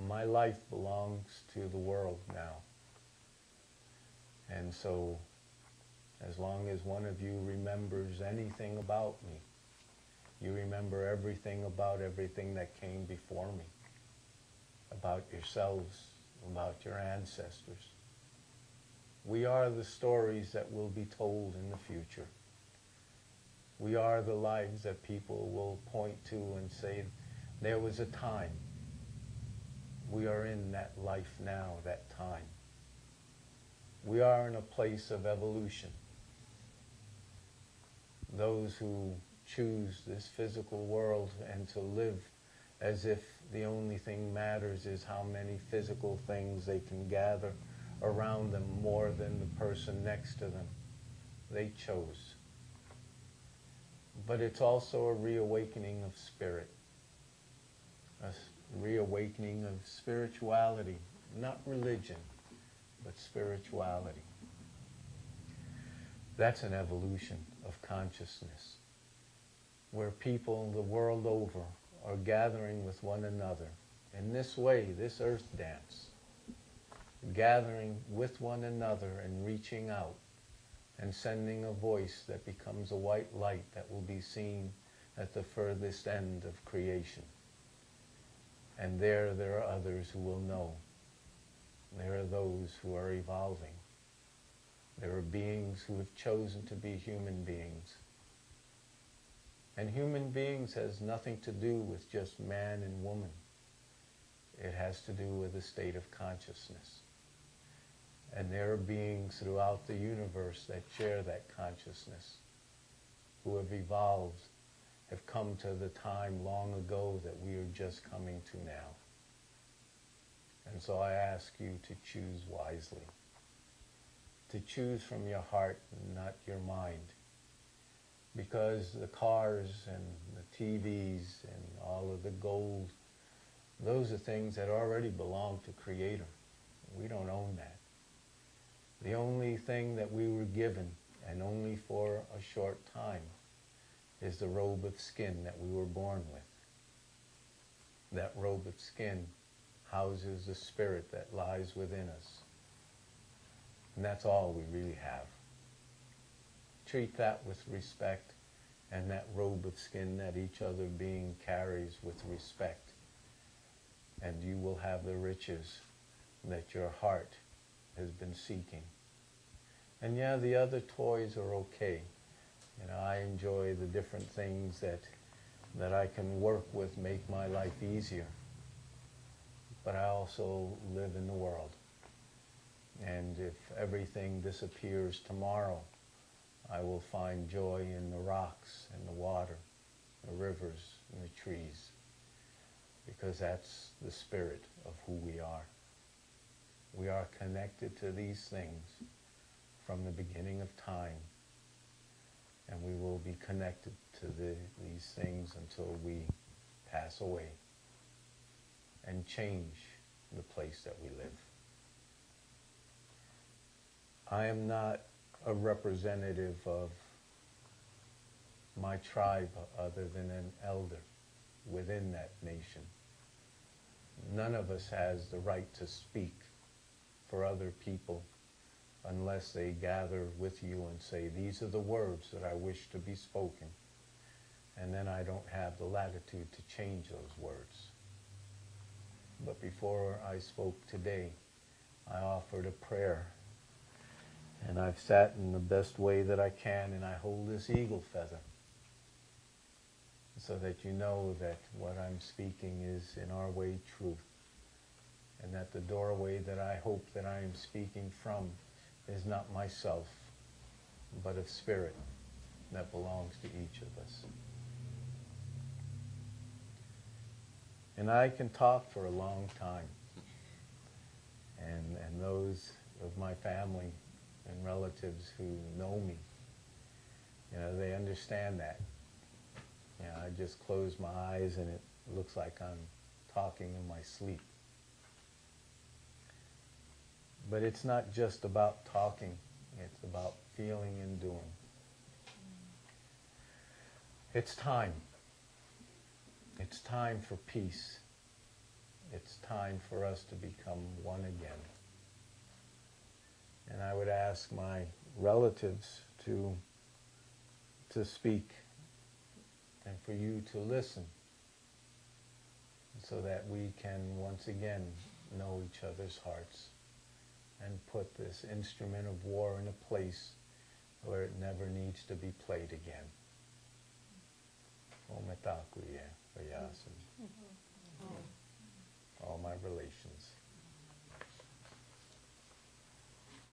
my life belongs to the world now. And so, as long as one of you remembers anything about me, you remember everything about everything that came before me, about yourselves, about your ancestors. We are the stories that will be told in the future. We are the lives that people will point to and say, there was a time. We are in that life now, that time. We are in a place of evolution. Those who choose this physical world and to live as if the only thing matters is how many physical things they can gather around them more than the person next to them, they chose. But it's also a reawakening of spirit, a reawakening of spirituality, not religion, but spirituality. That's an evolution of consciousness, where people the world over are gathering with one another in this way, this Earthdance, gathering with one another and reaching out and sending a voice that becomes a white light that will be seen at the furthest end of creation. And there are others who will know. There are those who are evolving. There are beings who have chosen to be human beings. And human beings has nothing to do with just man and woman. It has to do with a state of consciousness. And there are beings throughout the universe that share that consciousness, who have evolved, have come to the time long ago that we are just coming to now. And so I ask you to choose wisely, to choose from your heart and not your mind. Because the cars and the TVs and all of the gold, those are things that already belong to Creator. We don't own that. The only thing that we were given, and only for a short time, is the robe of skin that we were born with. That robe of skin houses the spirit that lies within us. And that's all we really have. Treat that with respect, and that robe of skin that each other being carries with respect. And you will have the riches that your heart has been seeking. And yeah, the other toys are okay. You know, I enjoy the different things that I can work with, make my life easier. But I also live in the world. And if everything disappears tomorrow, I will find joy in the rocks and the water, the rivers and the trees, because that's the spirit of who we are. We are connected to these things from the beginning of time, and we will be connected to these things until we pass away and change the place that we live. I am not a representative of my tribe other than an elder within that nation. None of us has the right to speak for other people unless they gather with you and say, these are the words that I wish to be spoken. And then I don't have the latitude to change those words. But before I spoke today, I offered a prayer. And I've sat in the best way that I can, and I hold this eagle feather so that you know that what I'm speaking is in our way truth, and that the doorway that I hope that I am speaking from is not myself, but a spirit that belongs to each of us. And I can talk for a long time, and those of my family and relatives who know me, you know, they understand that. You know, I just close my eyes and it looks like I'm talking in my sleep. But it's not just about talking, it's about feeling and doing. It's time. It's time for peace. It's time for us to become one again. And I would ask my relatives to speak and for you to listen so that we can once again know each other's hearts and put this instrument of war in a place where it never needs to be played again. All my relations.